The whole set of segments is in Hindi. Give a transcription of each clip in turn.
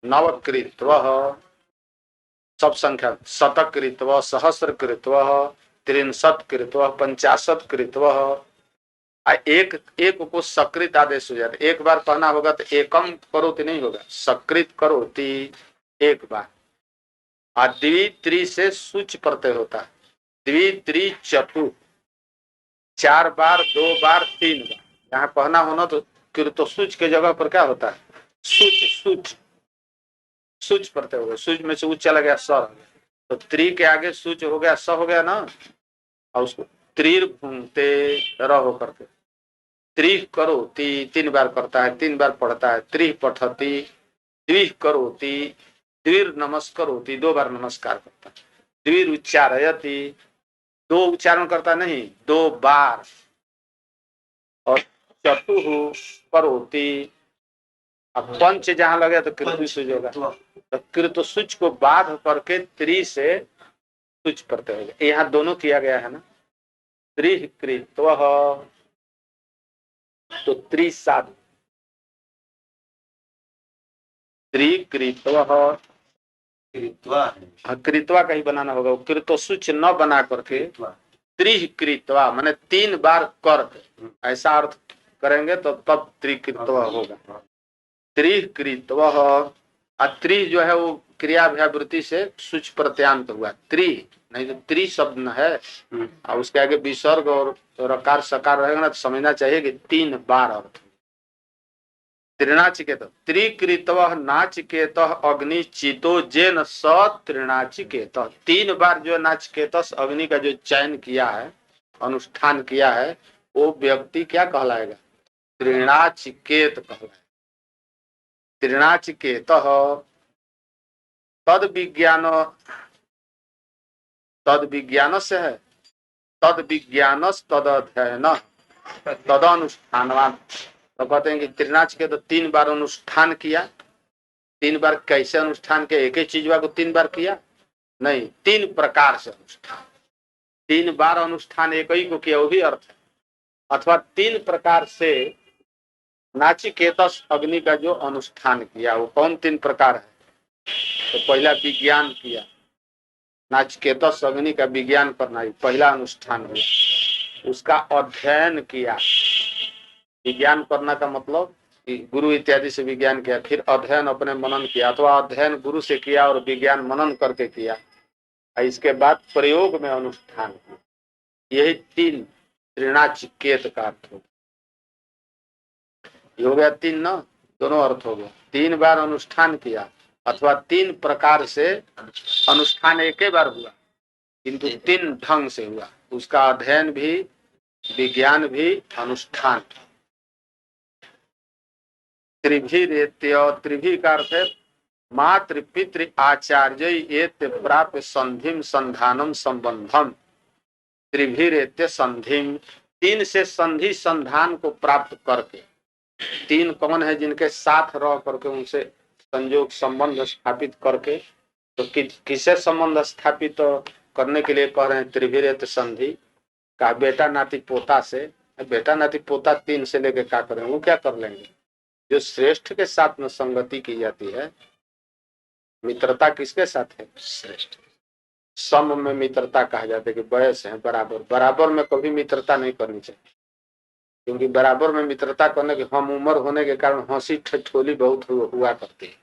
नवकृत्व सब संख्या शतकृत्व सहस्रकृत्व त्रिंशत्कृत्व पंचाशत्कृत्व। एक एक को सकृत आदेश हो जाता है। एक बार कहना होगा तो एकम करोति नहीं होगा, सकृत करोति एक बार। और द्वि त्रि से सूच प्रत्यय होता है। द्वि त्रि चतु 4 बार 2 बार 3 बार। यहाँ कहना होना तो कृतो सूच के जगह पर क्या होता है, सूच सूच सूच प्रत्यय हो गया। सूच में से उच्च चला गया स हो गया, तो त्रि के आगे सूच हो गया स हो गया ना। और उसको त्रिर घूमते रहो करते। त्रि करोति 3 बार करता है, 3 बार पढ़ता है। त्रि पठती द्वि करोति द्विर नमस्करोति 2 बार नमस्कार करता है। द्विर उच्चारयति 2 उच्चारण करता नहीं, 2 बार। और चतुः करोति, अब पंच जहां लगे तो कृतु सूच होगा, तो कृतु सूच को बाध करके त्रि से सूच प्रत्यय हो गया। यहाँ दोनों किया गया है ना। त्रि कृत्व तो त्रि सात त्रिकृत्व कृत्वा का ही बनाना होगा। कृतो सूच न बना करके त्रिकृत्वा माने 3 बार कर, ऐसा अर्थ करेंगे तो तब त्रिकृत्व होगा। त्रिकृत्व त्रि जो है वो क्रियाभ्यावृत्ति से सूच प्रत्यांत हुआ त्रि, नहीं तो त्रि शब्द है और उसके आगे विसर्ग और रकार सकार रहेगा ना, तो समझना चाहिए कि 3 बार अर्थ। त्रिनाचिकेत त्रिकृतव नाचिकेत अग्नि चितो जेन स त्रिनाचिकेत। 3 बार जो नाचिकेत अग्नि का जो चयन किया है, अनुष्ठान किया है, वो व्यक्ति क्या कहलाएगा, त्रिनाचिकेत कहलाएगा। त्रिनाचिकेत तद विज्ञान से है, तद विज्ञान तद अध्ययन तद अनुष्ठानवान। तो कहते हैं कि त्रिनाचिकेत तो 3 बार अनुष्ठान किया। 3 बार कैसे अनुष्ठान किया, एक ही चीज को 3 बार किया नहीं, 3 प्रकार से अनुष्ठान। 3 बार अनुष्ठान एक ही को किया, वो भी अर्थ है। अथवा 3 प्रकार से नाचिकेतस अग्नि का जो अनुष्ठान किया, वो कौन 3 प्रकार है। तो पहला विज्ञान किया, नाचिकेतस अग्नि का विज्ञान करना पहला अनुष्ठान हुआ। उसका अध्ययन किया, विज्ञान करना का मतलब गुरु इत्यादि से विज्ञान किया, फिर अध्ययन अपने मनन किया, अथवा अध्ययन गुरु से किया और विज्ञान मनन करके किया। इसके बाद प्रयोग में अनुष्ठान किया। यही 3 त्रिनाचिकेत का अर्थ हो गया। 3 ना, दोनों अर्थ हो गया। 3 बार अनुष्ठान किया अथवा 3 प्रकार से अनुष्ठान एक ही बार हुआ, किंतु 3 ढंग से हुआ। उसका अध्ययन भी, विज्ञान भी, अनुष्ठान। त्रिभिरेत्य, त्रिभि का अर्थ है मातृ पितृ आचार्य एत्य प्राप्य संधिम संधानम संबंधम। त्रिभिरेत्य संधिम, 3 से संधि संधान को प्राप्त करके। 3 कौन है, जिनके साथ रह करके उनसे संयोग संबंध स्थापित करके। तो किसे संबंध स्थापित करने के लिए कह रहे हैं त्रिभिरेत्य संधि का, बेटा नाती पोता से। बेटा नाती पोता 3 से लेके क्या करें, वो क्या कर लेंगे। जो श्रेष्ठ के साथ में संगति की जाती है, मित्रता किसके साथ है, श्रेष्ठ। सम में मित्रता कहा जाता है कि वयस है बराबर, बराबर में कभी मित्रता नहीं करनी चाहिए, क्योंकि बराबर में मित्रता करने के हम उम्र होने के कारण हंसी ठिठोली बहुत हुआ करती है।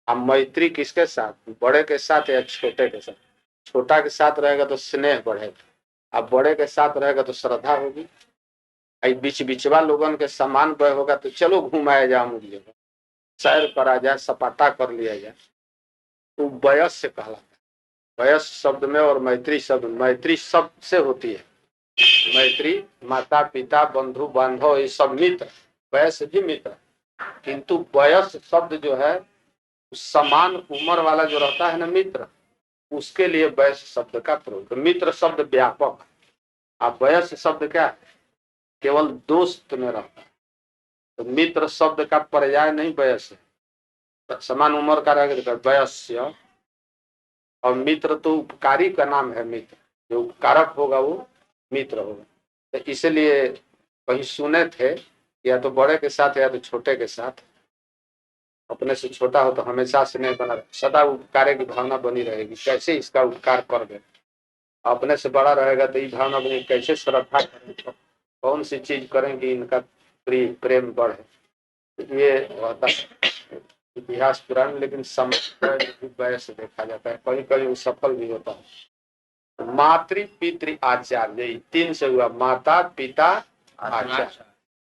अब मैत्री किसके साथ, बड़े के साथ या छोटे के साथ। छोटा के साथ रहेगा तो स्नेह बढ़ेगा, अब बड़े के साथ रहेगा तो श्रद्धा होगी। बीच बिचवा लोगन के समान वय होगा तो चलो घुमाया जाए, मुझे सैर करा जाए, सपाटा कर लिया जाए, तो वयस से कहलाता है। वयस शब्द में और मैत्री शब्द, मैत्री शब्द से होती है। मैत्री माता पिता बंधु बांधव ये सब मित्र, वयस भी मित्र, किंतु वयस शब्द जो है समान उम्र वाला जो रहता है ना मित्र, उसके लिए वयस शब्द का प्रयोग। मित्र शब्द व्यापक, अब वयस शब्द क्या है, केवल दोस्त में रहता है। तो मित्र शब्द का पर्याय नहीं वयस है, समान उम्र का रहेगा वयस्य। और मित्र तो उपकारी का नाम है, मित्र जो उपकारक होगा वो मित्र होगा। तो इसलिए कहीं सुने थे या तो बड़े के साथ या तो छोटे के साथ अपने से छोटा हो तो हमेशा स्नेह बना रहे, सदा उपकार की भावना बनी रहेगी, कैसे इसका उपकार कर दे। अपने से बड़ा रहेगा तो ये भावना बनी, कैसे श्रद्धा करें, कौन सी चीज करें कि इनका प्रेम बढ़े। ये होता इतिहास पुराण, लेकिन समय वैसे देखा जाता है, कभी कभी वो सफल भी होता है। मातृ पितृ आचार्य, तीन से हुआ, माता पिता आचार्य,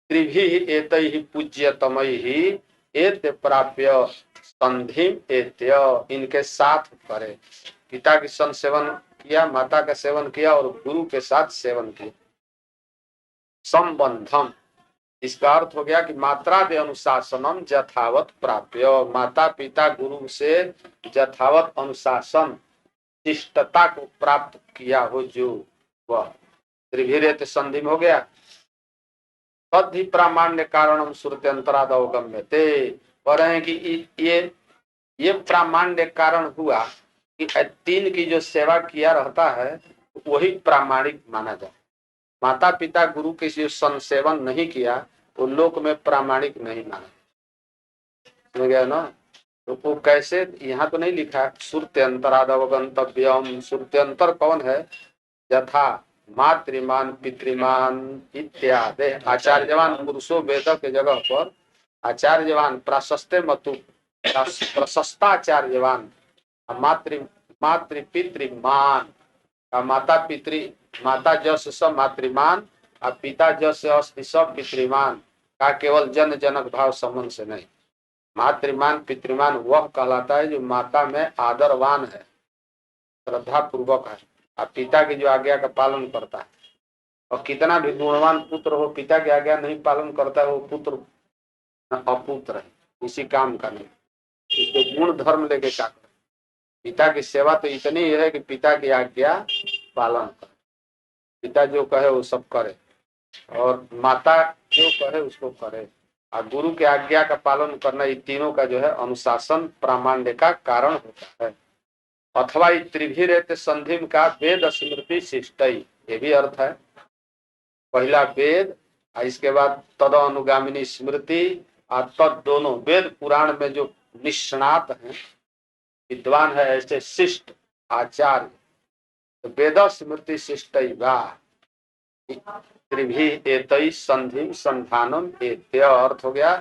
त्रिभी एतैहि पूज्यतमैहि एत प्राप्य संधिम एत्य, इनके साथ करे। पिता के संग सेवन किया, माता का सेवन किया और गुरु के साथ सेवन किया। संबंधम, इसका अर्थ हो गया कि मात्रा दे अनुशासनम यथावत प्राप्य, माता पिता गुरु से यथावत अनुशासन शिष्टता को प्राप्त किया हो जो, वह त्रिभिरेत संधि में हो गया। तद्धि प्रामाण्य कारणम श्रुत्यंतराद अवगम्यते, पर है कि ये प्रामाण्य कारण हुआ कि तीन की जो सेवा किया रहता है वही प्रामाणिक माना जाए। माता पिता गुरु के जो संसेवन नहीं किया वो लोक में प्रामाणिक नहीं माना, समझ गया ना। तो वो कैसे, यहाँ तो नहीं लिखा श्रुत्यंतराद अवगंतव्यम, श्रुत्यंतर कौन है, यथा मातृमान पितृमान इत्यादि आचार्यवान पुरुषो वेद के जगह पर आचार्यवान प्राशस्त्य मतु प्रशस्ताचार्यवान, मातृ मातृ पितृमान, माता पितृ माता जस स मातृमान और पिता जस अस्ति स पितृमान का केवल जन जनक भाव संबंध से नहीं। मातृमान पितृमान वह कहलाता है जो माता में आदरवान है, श्रद्धा पूर्वक है, और पिता की जो आज्ञा का पालन करता है। और कितना भी गुणवान पुत्र हो, पिता की आज्ञा नहीं पालन करता है, वो पुत्र अपुत्र है, इसी काम का नहीं। इसके गुण धर्म लेके क्या करे। पिता की सेवा तो इतनी है कि पिता की आज्ञा पालन करे, पिता जो कहे वो सब करे, और माता जो कहे उसको करे, और गुरु की आज्ञा का पालन करना, ये तीनों का जो है अनुशासन प्रामाण्य का कारण होता है। अथवा त्रिभिरेत संधिम का वेद स्मृति शिष्टई, ये भी अर्थ है। पहला वेद, इसके बाद तद अनुगामिनी स्मृति, और तद दोनों वेद पुराण में जो निष्णात हैं, विद्वान है, ऐसे शिष्ट आचार्य, तो वेद स्मृति शिष्टई वा त्रिभी एतई संधि संधानम एत्य, अर्थ हो गया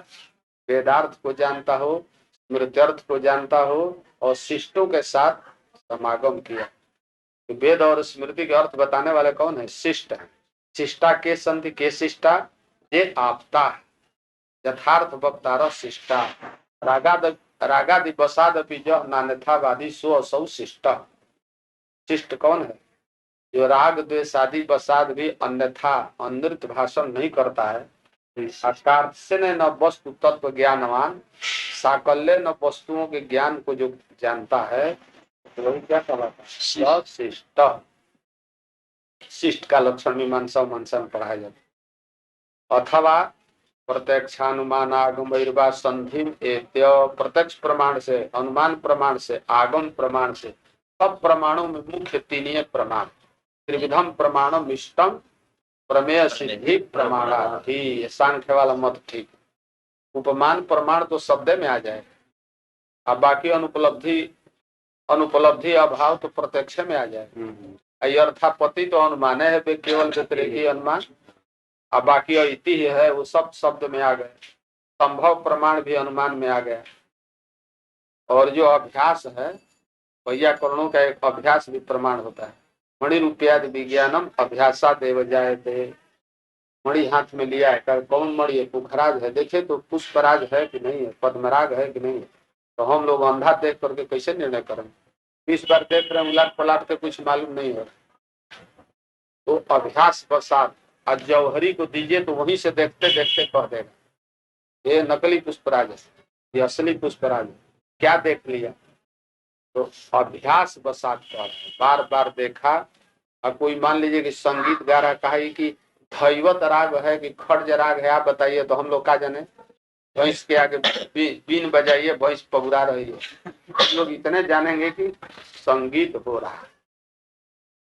वेदार्थ को जानता हो, स्मृत्यर्थ को जानता हो और शिष्टों के साथ समागम किया। तो वेद और स्मृति के अर्थ बताने वाले कौन है, शिष्ट है। शिष्टा के संधि के शिष्टा ये आपता है, यथार्थ वक्तार शिष्टा, रागादि बसादपि जो नान्यथावादी सो असौ शिष्ट। शिष्ट कौन है, जो राग द्वेष आदि बसाद भी अन्यथा अनृत भाषण नहीं करता है, आकार से न वस्तु तत्व ज्ञानवान, साकल्य न वस्तुओं के ज्ञान को जो जानता है, तो वही क्या कहलाता है, शिष्ट। शिष्ट का लक्षण मीमांसा मनसा में पढ़ाया जाता। अथवा प्रत्यक्षानुमान आगम संधिम एत्य, प्रत्यक्ष प्रमाण से, अनुमान प्रमाण से, आगम प्रमाण से, सब प्रमाणों में मुख्य तीन प्रमाण, त्रिविधम प्रमाणम इष्टम प्रमेय सिद्धि प्रमाणार्थी, सांख्य वाला मत ठीक। उपमान प्रमाण तो शब्द में आ जाए, अब बाकी अनुपलब्धि अभाव तो प्रत्यक्ष में आ जाए। अर्थापति तो अनुमान है, केवल व्यतिरेकी अनुमान, अब बाकी इति है वो सब शब्द में आ गए। संभव प्रमाण भी अनुमान में आ गया, और जो अभ्यास है वैयाकरणों का एक अभ्यास भी प्रमाण होता है। मणि रूपयाद विज्ञानम अभ्यासा देव जायते, मणि हाथ में लिया है, कौन मणि है, पुखराज है, देखे तो पुष्पराज है कि नहीं है, पद्मराग है कि नहीं है। तो हम लोग अंधा देख करके कैसे निर्णय करें, 20 बार देख रहे हैं उलट पलट के, कुछ मालूम नहीं हो। तो अभ्यास बसात, आज जौहरी को दीजिए तो वहीं से देखते देखते कह देगा ये नकली पुष्पराज है, ये असली पुष्पराज है, क्या देख लिया। तो अभ्यास बसात कर, बार बार देखा। अब कोई मान लीजिए कि संगीत गा रहा, कहा कि धैवत राग है कि खड्ज राग है, आप बताइए, तो हम लोग क्या जाने, भैंस के आगे बीन बजाइए, भैंस पगुरा रही है, हम लोग इतने जानेंगे कि संगीत हो रहा है।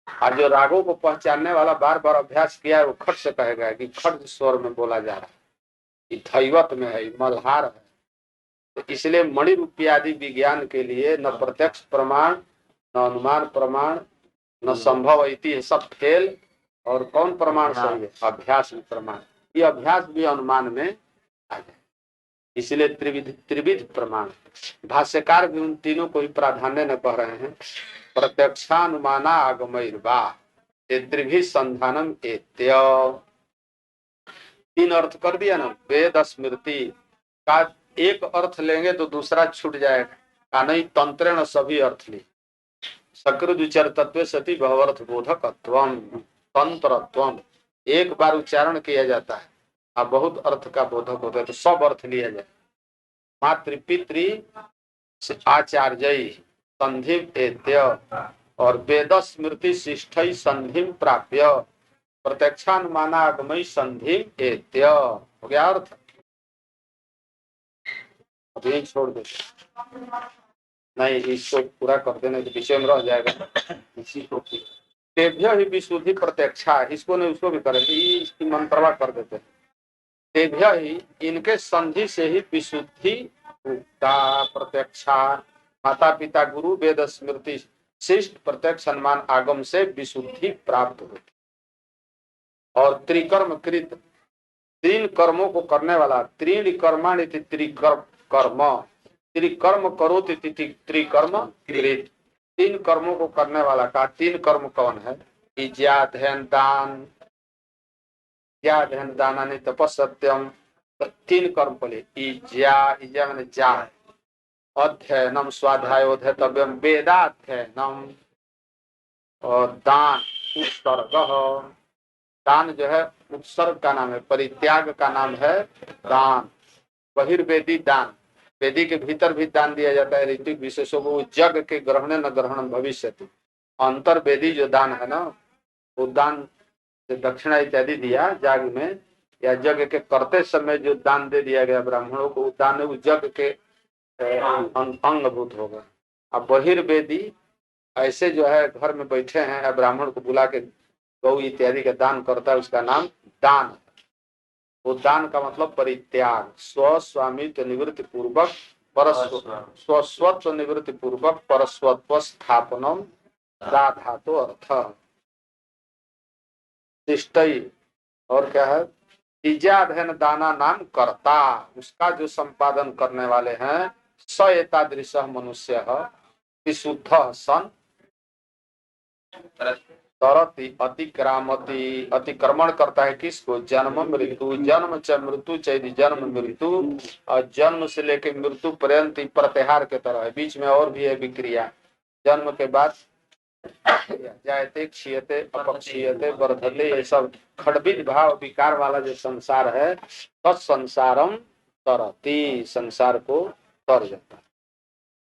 और जो रागों को पहचानने वाला बार बार अभ्यास किया है, वो खट से कहेगा कि खट स्वर में बोला जा रहा है, दैवत में है, मल्हार है। तो इसलिए मणि रूपी आदि विज्ञान के लिए न प्रत्यक्ष प्रमाण, न अनुमान प्रमाण, न संभव इति, है सब फेल। और कौन प्रमाण सही है? अभ्यास में प्रमाण। ये अभ्यास भी अनुमान में आ जाए, इसलिए त्रिविध प्रमाण। भाष्यकार भी उन तीनों को ही प्राधान्य न कह रहे हैं। प्रत्यक्षानुमाना आगमैर्वा त्रिभिः संधानम एत्य। तीन अर्थ कर दिया ना। वेद स्मृति का एक अर्थ लेंगे तो दूसरा छूट जाएगा। नहीं, तंत्रेण सभी अर्थ ली। सकृदुचर तत्व सती भवर्थ बोधकत्वम तंत्रत्वम, एक बार उच्चारण किया जाता है, अब बहुत अर्थ का बोधक होता है, तो सब अर्थ लिया जाए। मातृपितृ आचार्य संधि एत्य, और वेद स्मृति शिष्ठ संधि प्राप्य प्रत्यक्षानुमानागमय संधि एत्य। हो गया अर्थ। अभी छोड़ दे, नहीं इसको पूरा कर देने के विषय में रह जाएगा। इसी को तेभ्य ही विशुद्धि प्रत्यक्षा, इसको नहीं उसको भी करेंगे, इसकी मंत्रवा कर देते हैं। तेभ्य ही, इनके संधि से ही विशुद्धि उक्ता प्रत्यक्षा, माता पिता गुरु वेद स्मृति शिष्ट प्रत्यक्ष अनुमान आगम से विशुद्धि प्राप्त होती। और त्रिकर्म कृत, तीन कर्मों को करने वाला, त्रीणि कर्माणि त्रिकर्म कर्म, त्रिकर्म करोति त्रिकर्म कृत, तीन कर्मों को करने वाला का। तीन कर्म कौन है? इज्या ध्यान दान, इज्या ध्यान दानानि तपस्सत्यम, तीन कर्म बोले। इज्या, इज्या माने जा, अध्ययनम स्वाध्यायोध्यतव्यम वेदाध्ययनम, और दान उत्सर्ग, दान जो है उत्सर्ग का नाम है, परित्याग का नाम है दान। बहिर्वेदी दान, वेदी के भीतर भी दान दिया जाता है ऋतिक विशेषों को, जग के ग्रहण न ग्रहण भविष्य। अंतर्वेदी जो दान है ना, वो दान दक्षिणा इत्यादि दिया जाग में, या जग के करते समय जो दान दे दिया गया ब्राह्मणों को, दान वो जग के अंगभूत होगा। अब बहिर्वेदी ऐसे जो है घर में बैठे हैं, ब्राह्मण को बुला के गौ इत्यादि का दान करता है, उसका नाम दान। वो दान का मतलब परित्याग, स्वस्वामित्व निवृत्ति पूर्वक स्वस्वत्व निवृत्ति पूर्वक परस्वत्व स्थापनम धातु अर्थ तिष्ठई। और क्या है? इज्याधन दाना नाम कर्ता, उसका जो संपादन करने वाले हैं। स एतादृश मनुष्य विशुद्ध सन तरति अतिक्रामति, अतिक्रमण करता है किसको? जन्म मृत्यु, जन्म च मृत्यु चैदि, जन्म मृत्यु, और जन्म से लेकर मृत्यु पर्यंत प्रत्याहार के तरह है, बीच में और भी है विक्रिया। जन्म के बाद जायते क्षीयते अपक्षीयते वर्धते, ये सब खंडित भाव विकार वाला जो संसार है, तत्संसारम तरति, संसार को तर जाता है।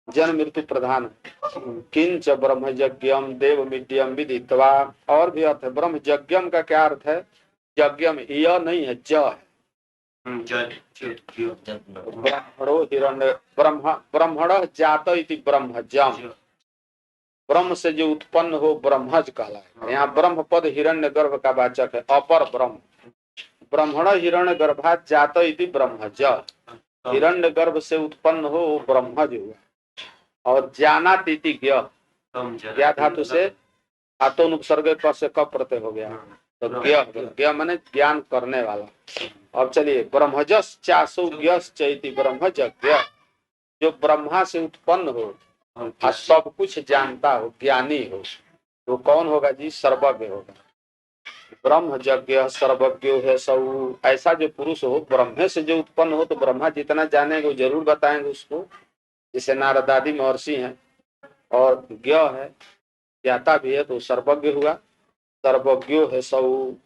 जन्म मृत्यु प्रधान। किंच ब्रह्म यज्ञम देव मिड्यम विदित्वा, और भी अर्थ है। ब्रह्म यज्ञम का क्या अर्थ है? यज्ञम यह नहीं है, ज है। ब्रह्मणो हिरण्य ब्रह्मण जात इति ब्रह्मजम, ब्रह्म से जो उत्पन्न हो ब्रह्मज कहलाए। यहाँ ब्रह्म पद हिरण्य गर्भ का वाचक है, अपर ब्रह्म। ब्रह्मण हिरण्य गर्भात जात इति ब्रह्मज, हिरण्य गर्भ से उत्पन्न हो वो ब्रह्मज हुआ। और जाना तिथि ज्ञ धातु से धातु उपसर्ग क से क प्रत्यय हो गया, तो ज्ञ माने ज्ञान करने वाला। अब चलिए, ब्रह्मजस चासु ज्ञस चैति ब्रह्मज, जो ब्रह्मा से उत्पन्न हो और सब कुछ जानता हो, ज्ञानी हो, तो कौन होगा जी? सर्वज्ञ होगा। ब्रह्म यज्ञ सर्वज्ञ है सब, ऐसा जो पुरुष हो, ब्रह्म से जो उत्पन्न हो, तो ब्रह्मा जितना जानेंगे वो जरूर बताएंगे उसको। जैसे नारद आदि महर्षि हैं, और ज्ञ है, ज्ञाता भी है, तो सर्वज्ञ हुआ। सर्वज्ञो है सब।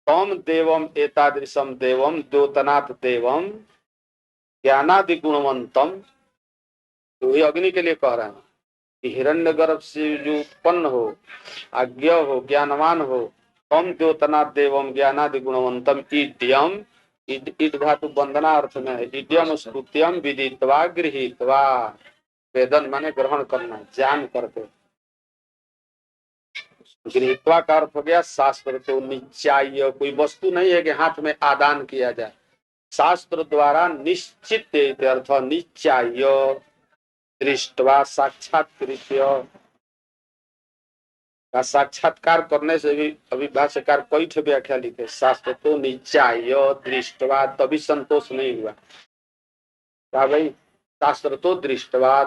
तम देवम एतादृशम देवम द्योतनाथ देवम ज्ञानादि गुणवंतम, तो ये अग्नि के लिए कह रहे हैं कि हिरण्यगर्भ से जो उत्पन्न हो, अज्ञ हो, ज्ञानवान हो, तम द्योतनाथ देवम ज्ञानादि गुणवंतम ईड्यम, ईड धातु वंदना अर्थ में है। ईड्यम स्तुत्यम विदित्वा गृहीत्वा, वेदन माने ग्रहण करना, जान करके। गृहीत्वा का अर्थ हो गया शास्त्र। तो निश्चय कोई वस्तु नहीं है कि हाथ में आदान किया जाए, शास्त्र द्वारा निश्चित अर्थ निश्चाय दृष्टवा साक्षात्कृत्य का साक्षात्कार करने से भी अभी भाष्यकार कई ठे व्याख्या लिखे। शास्त्र तो निश्चाय दृष्टवा तभी संतोष नहीं हुआ। क्या भाई, शास्त्र तो दृष्टवा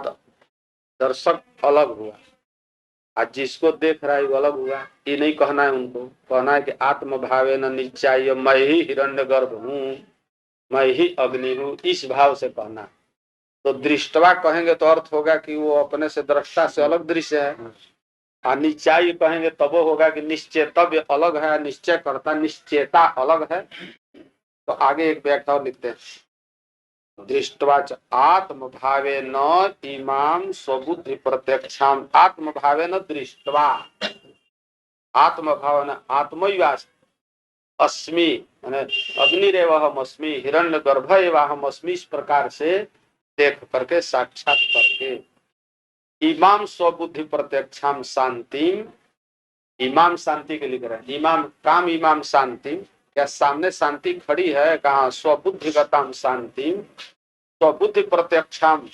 दर्शक अलग हुआ, आज जिसको देख रहा है वो अलग हुआ। ये नहीं कहना है उनको, कहना है कि आत्म भावे न निश्चाय, मैं ही हिरण्य गर्भ हूँ, मैं ही अग्नि हूँ, इस भाव से कहना। तो दृष्टवा कहेंगे तो अर्थ होगा कि वो अपने से दृष्टा से अलग दृश्य है। निश्चय कहेंगे तब वो होगा कि निश्चेतव्य अलग है, निश्चय करता निश्चेता अलग है। तो आगे एक व्याख्या और लिखते हैं, दृष्टवा च आत्म भावे न इमाम स्वबुद्धि प्रत्यक्षाम। आत्म भावे न दृष्टवा, आत्म भाव न आत्मैवास अस्मि, अग्निरेव हम अस्मि, हिरण्य गर्भ एवं हम अस्मि, इस प्रकार से देख करके साक्षात करके इमाम स्वबुद्धि प्रत्यक्षाम शांतिम। इमाम शांति के लिख रहे हैं, इमाम काम इमाम शांति, क्या सामने शांति खड़ी है? कहा स्वबुद्धिगताम शांतिम, स्वबुद्धि प्रत्यक्षाम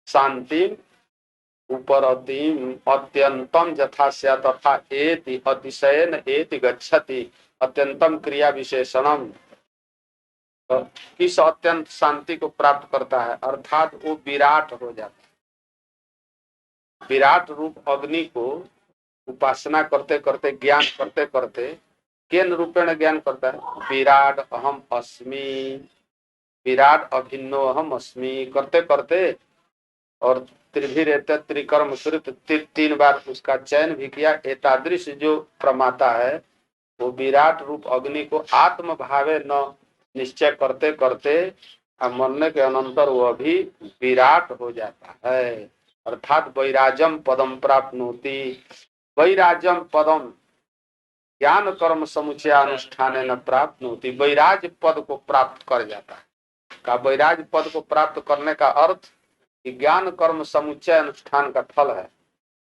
शांतिम उपरतिम अत्यंतम यथा स्या तथा एति अतिशयन एति गच्छति। अत्यंतम क्रिया विशेषणम, किस अत्यंत शांति को प्राप्त करता है? अर्थात वो विराट हो जाता है। विराट रूप अग्नि को उपासना करते करते, ज्ञान करते करते, केन रूपेण ज्ञान करता है? विराट अहम अस्मि, विराट अभिन्नो अहम अस्मि करते करते, और त्रिभिरेत त्रिकर्म कृत, 3 बार उसका चयन भी किया। एतादृश जो प्रमाता है वो विराट रूप अग्नि को आत्म भावे न निश्चय करते करते मरने के अनंतर वो भी विराट हो जाता है। अर्थात वैराजम पदम प्राप्नोति। वैराजम पदम ज्ञान कर्म समुचय अनुष्ठान न प्राप्नोति, वैराज पद को प्राप्त कर जाता है। का वैराज पद को प्राप्त करने का अर्थ कि ज्ञान कर्म समुच्चय अनुष्ठान का फल है।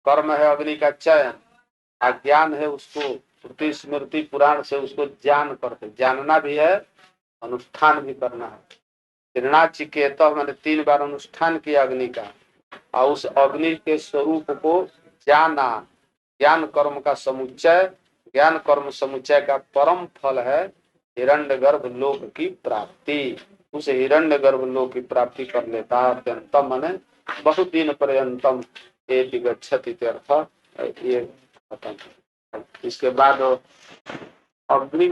कर्म है अग्नि का चयन, अज्ञान है उसको श्रुति स्मृति पुराण से उसको ज्ञान करते, जानना भी है, अनुष्ठान भी करना है। चिकेत मैंने 3 बार अनुष्ठान किया अग्नि का, और उस अग्नि के स्वरूप को जाना। ज्ञान कर्म का समुच्चय, ज्ञान कर्म समुच्चय का परम फल है हिरण्यगर्भ लोक की प्राप्ति। उस हिरण्यगर्भ लोक की प्राप्ति कर लेता है। अत्यंतम माने बहुत दिन पर्यंतम एति गच्छति इत्यर्थ। ये इसके बाद अग्नि